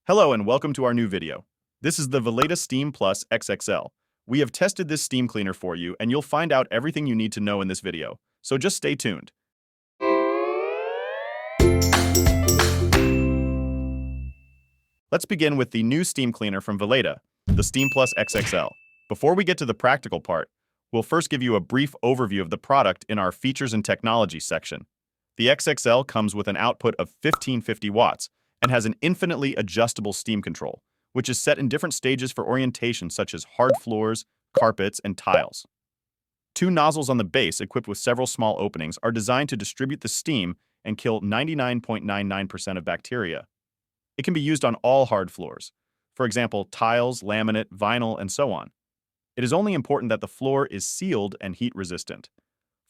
Hello and welcome to our new video. This is the Veleda Steam Plus XXL. We have tested this steam cleaner for you and you'll find out everything you need to know in this video, so just stay tuned. Let's begin with the new steam cleaner from Veleda, the Steam Plus XXL. Before we get to the practical part, we'll first give you a brief overview of the product in our features and technology section. The XXL comes with an output of 1550 watts, and has an infinitely adjustable steam control, which is set in different stages for orientation such as hard floors, carpets, and tiles. Two nozzles on the base equipped with several small openings are designed to distribute the steam and kill 99.99% of bacteria. It can be used on all hard floors, for example, tiles, laminate, vinyl, and so on. It is only important that the floor is sealed and heat resistant.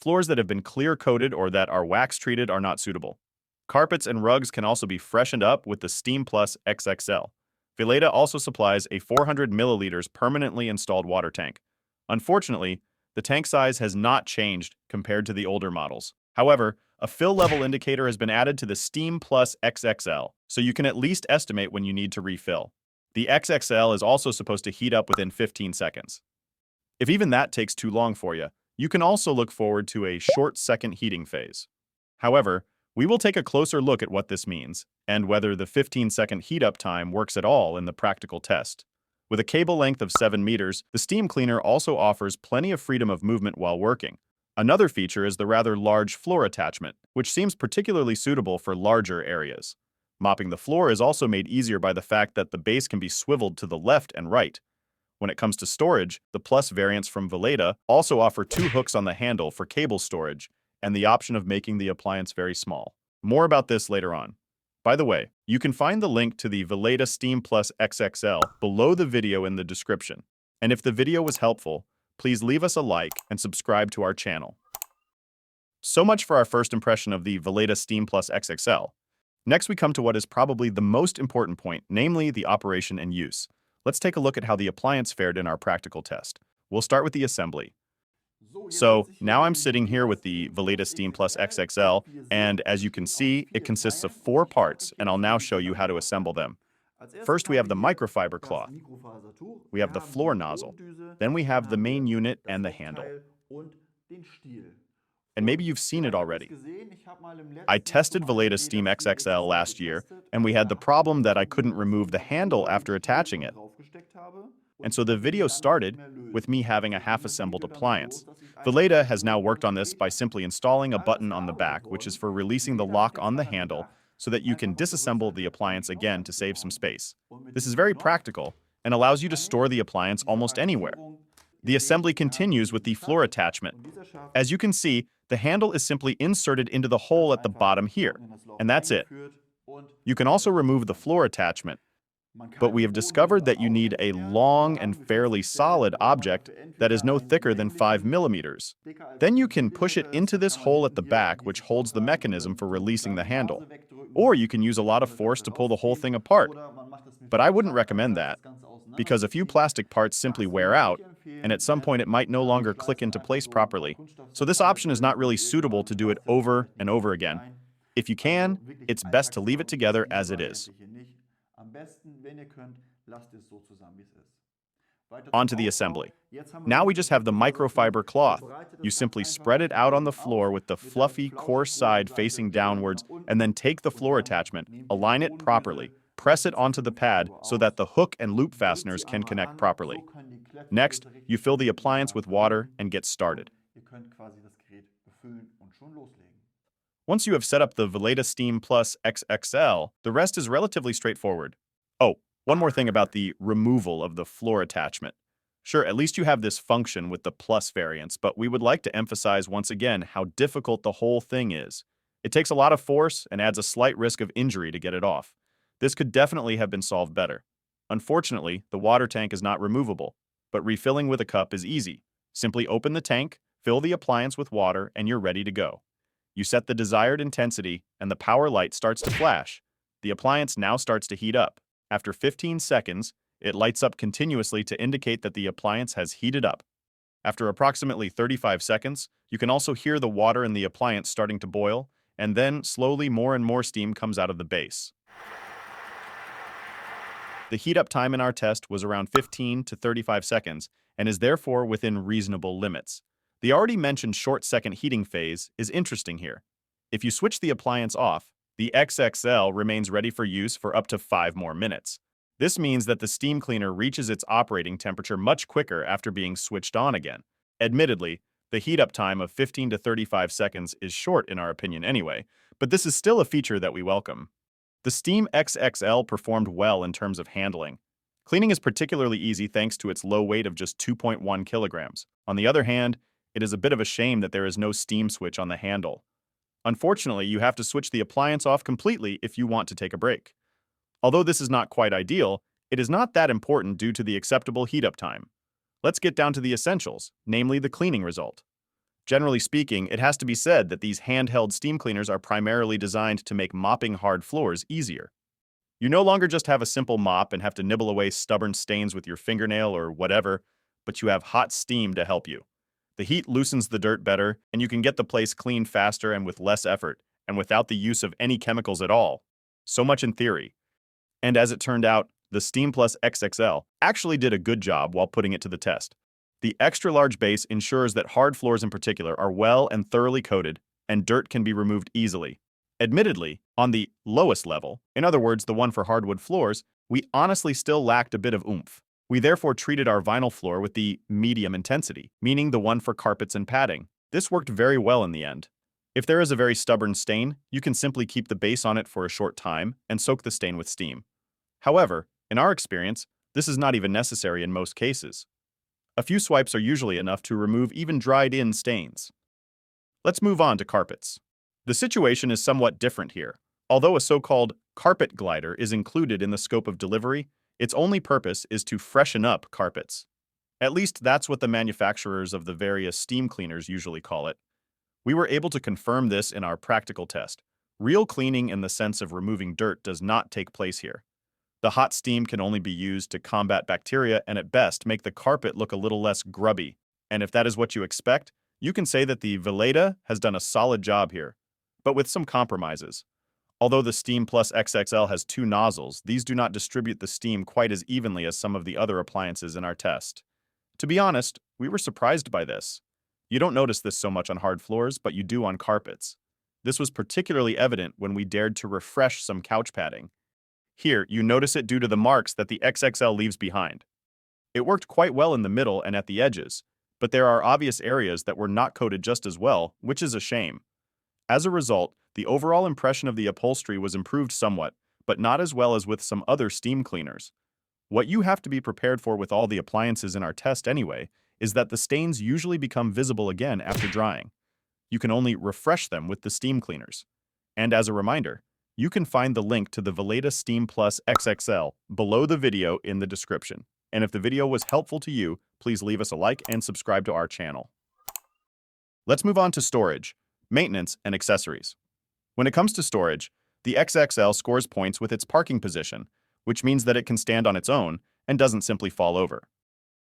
Floors that have been clear coated or that are wax treated are not suitable. Carpets and rugs can also be freshened up with the Steam Plus XXL. Veleda also supplies a 400 milliliters permanently installed water tank. Unfortunately, the tank size has not changed compared to the older models. However, a fill level indicator has been added to the Steam Plus XXL, so you can at least estimate when you need to refill. The XXL is also supposed to heat up within 15 seconds. If even that takes too long for you, you can also look forward to a short second heating phase. However, we will take a closer look at what this means, and whether the 15-second heat-up time works at all in the practical test. With a cable length of 7 meters, the steam cleaner also offers plenty of freedom of movement while working. Another feature is the rather large floor attachment, which seems particularly suitable for larger areas. Mopping the floor is also made easier by the fact that the base can be swiveled to the left and right. When it comes to storage, the Plus variants from Veleda also offer 2 hooks on the handle for cable storage, and the option of making the appliance very small. More about this later on. By the way, you can find the link to the Veleda Steam Plus XXL below the video in the description. And if the video was helpful, please leave us a like and subscribe to our channel. So much for our first impression of the Veleda Steam Plus XXL. Next we come to what is probably the most important point, namely the operation and use. Let's take a look at how the appliance fared in our practical test. We'll start with the assembly. So now I'm sitting here with the Veleda Steam Plus XXL, and as you can see, it consists of 4 parts, and I'll now show you how to assemble them. First, we have the microfiber cloth. We have the floor nozzle. Then we have the main unit and the handle. And maybe you've seen it already. I tested Veleda Steam XXL last year, and we had the problem that I couldn't remove the handle after attaching it. And so the video started with me having a half-assembled appliance. Veleda has now worked on this by simply installing a button on the back, which is for releasing the lock on the handle so that you can disassemble the appliance again to save some space. This is very practical and allows you to store the appliance almost anywhere. The assembly continues with the floor attachment. As you can see, the handle is simply inserted into the hole at the bottom here, and that's it. You can also remove the floor attachment, but we have discovered that you need a long and fairly solid object that is no thicker than 5 millimeters. Then you can push it into this hole at the back, which holds the mechanism for releasing the handle. Or you can use a lot of force to pull the whole thing apart. But I wouldn't recommend that, because a few plastic parts simply wear out, and at some point it might no longer click into place properly. So this option is not really suitable to do it over and over again. If you can, it's best to leave it together as it is. Onto the assembly. Now we just have the microfiber cloth. You simply spread it out on the floor with the fluffy, coarse side facing downwards, and then take the floor attachment, align it properly, press it onto the pad so that the hook and loop fasteners can connect properly. Next, you fill the appliance with water and get started. Once you have set up the Veleda Steam Plus XXL, the rest is relatively straightforward. Oh, one more thing about the removal of the floor attachment. Sure, at least you have this function with the Plus variants, but we would like to emphasize once again how difficult the whole thing is. It takes a lot of force and adds a slight risk of injury to get it off. This could definitely have been solved better. Unfortunately, the water tank is not removable, but refilling with a cup is easy. Simply open the tank, fill the appliance with water, and you're ready to go. You set the desired intensity, and the power light starts to flash. The appliance now starts to heat up. After 15 seconds, it lights up continuously to indicate that the appliance has heated up. After approximately 35 seconds, you can also hear the water in the appliance starting to boil, and then slowly more and more steam comes out of the base. The heat-up time in our test was around 15 to 35 seconds and is therefore within reasonable limits. The already mentioned short-second heating phase is interesting here. If you switch the appliance off, the XXL remains ready for use for up to 5 more minutes. This means that the steam cleaner reaches its operating temperature much quicker after being switched on again. Admittedly, the heat-up time of 15 to 35 seconds is short in our opinion anyway, but this is still a feature that we welcome. The Steam XXL performed well in terms of handling. Cleaning is particularly easy thanks to its low weight of just 2.1 kilograms. On the other hand, it is a bit of a shame that there is no steam switch on the handle. Unfortunately, you have to switch the appliance off completely if you want to take a break. Although this is not quite ideal, it is not that important due to the acceptable heat-up time. Let's get down to the essentials, namely the cleaning result. Generally speaking, it has to be said that these handheld steam cleaners are primarily designed to make mopping hard floors easier. You no longer just have a simple mop and have to nibble away stubborn stains with your fingernail or whatever, but you have hot steam to help you. The heat loosens the dirt better, and you can get the place clean faster and with less effort, and without the use of any chemicals at all. So much in theory. And as it turned out, the Steam Plus XXL actually did a good job while putting it to the test. The extra-large base ensures that hard floors in particular are well and thoroughly coated, and dirt can be removed easily. Admittedly, on the lowest level, in other words, the one for hardwood floors, we honestly still lacked a bit of oomph. We therefore treated our vinyl floor with the medium intensity, meaning the one for carpets and padding. This worked very well in the end. If there is a very stubborn stain, you can simply keep the base on it for a short time and soak the stain with steam. However, in our experience, this is not even necessary in most cases. A few swipes are usually enough to remove even dried-in stains. Let's move on to carpets. The situation is somewhat different here. Although a so-called carpet glider is included in the scope of delivery, its only purpose is to freshen up carpets. At least that's what the manufacturers of the various steam cleaners usually call it. We were able to confirm this in our practical test. Real cleaning in the sense of removing dirt does not take place here. The hot steam can only be used to combat bacteria and at best make the carpet look a little less grubby. And if that is what you expect, you can say that the Veleda has done a solid job here, but with some compromises. Although the Steam Plus XXL has 2 nozzles, these do not distribute the steam quite as evenly as some of the other appliances in our test. To be honest, we were surprised by this. You don't notice this so much on hard floors, but you do on carpets. This was particularly evident when we dared to refresh some couch padding. Here, you notice it due to the marks that the XXL leaves behind. It worked quite well in the middle and at the edges, but there are obvious areas that were not coated just as well, which is a shame. As a result, the overall impression of the upholstery was improved somewhat, but not as well as with some other steam cleaners. What you have to be prepared for with all the appliances in our test anyway is that the stains usually become visible again after drying. You can only refresh them with the steam cleaners. And as a reminder, you can find the link to the Veleda Steam Plus XXL below the video in the description. And if the video was helpful to you, please leave us a like and subscribe to our channel. Let's move on to storage, maintenance, and accessories. When it comes to storage, the XXL scores points with its parking position, which means that it can stand on its own and doesn't simply fall over.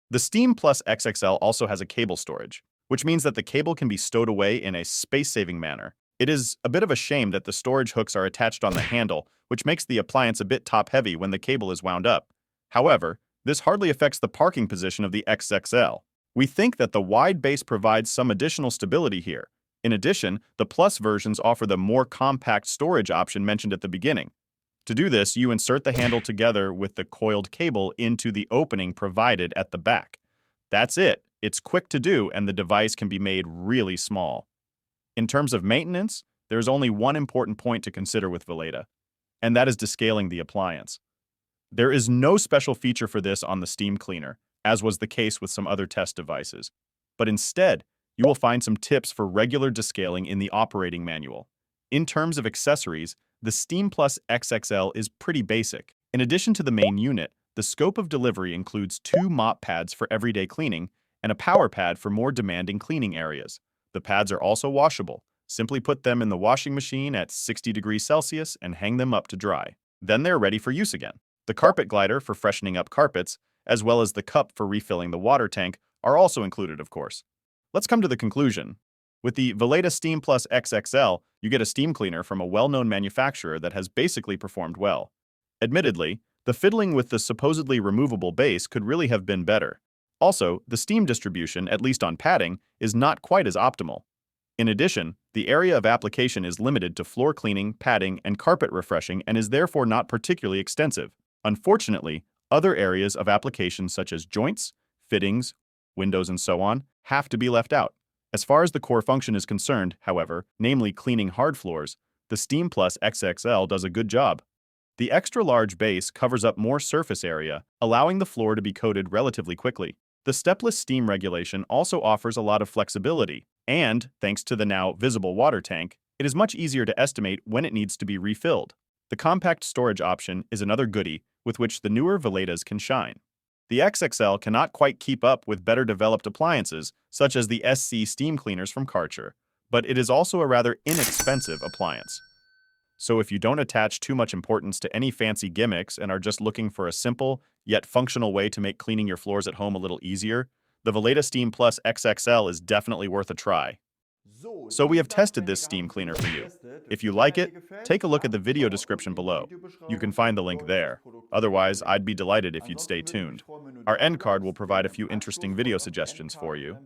The Steam Plus XXL also has a cable storage, which means that the cable can be stowed away in a space-saving manner. It is a bit of a shame that the storage hooks are attached on the handle, which makes the appliance a bit top-heavy when the cable is wound up. However, this hardly affects the parking position of the XXL. We think that the wide base provides some additional stability here. In addition, the Plus versions offer the more compact storage option mentioned at the beginning. To do this, you insert the handle together with the coiled cable into the opening provided at the back. That's it. It's quick to do, and the device can be made really small. In terms of maintenance, there's only one important point to consider with Veleda, and that is descaling the appliance. There is no special feature for this on the steam cleaner, as was the case with some other test devices, but instead, you will find some tips for regular descaling in the operating manual. In terms of accessories, the Steam Plus XXL is pretty basic. In addition to the main unit, the scope of delivery includes 2 mop pads for everyday cleaning and a power pad for more demanding cleaning areas. The pads are also washable. Simply put them in the washing machine at 60 degrees Celsius and hang them up to dry. Then they're ready for use again. The carpet glider for freshening up carpets, as well as the cup for refilling the water tank, are also included, of course. Let's come to the conclusion. With the Veleda Steam Plus XXL, you get a steam cleaner from a well-known manufacturer that has basically performed well. Admittedly, The fiddling with the supposedly removable base could really have been better. Also, the steam distribution, at least on padding, is not quite as optimal. In addition, the area of application is limited to floor cleaning, padding, and carpet refreshing and is therefore not particularly extensive. Unfortunately, other areas of application such as joints, fittings, windows, and so on, have to be left out. As far as the core function is concerned, however, namely cleaning hard floors, the Steam Plus XXL does a good job. The extra-large base covers up more surface area, allowing the floor to be coated relatively quickly. The stepless steam regulation also offers a lot of flexibility, and, thanks to the now visible water tank, it is much easier to estimate when it needs to be refilled. The compact storage option is another goodie with which the newer Veletas can shine. The XXL cannot quite keep up with better developed appliances, such as the SC steam cleaners from Karcher, but it is also a rather inexpensive appliance. So if you don't attach too much importance to any fancy gimmicks and are just looking for a simple, yet functional way to make cleaning your floors at home a little easier, the Veleda Steam Plus XXL is definitely worth a try. So we have tested this steam cleaner for you. If you like it, take a look at the video description below. You can find the link there. Otherwise, I'd be delighted if you'd stay tuned. Our end card will provide a few interesting video suggestions for you.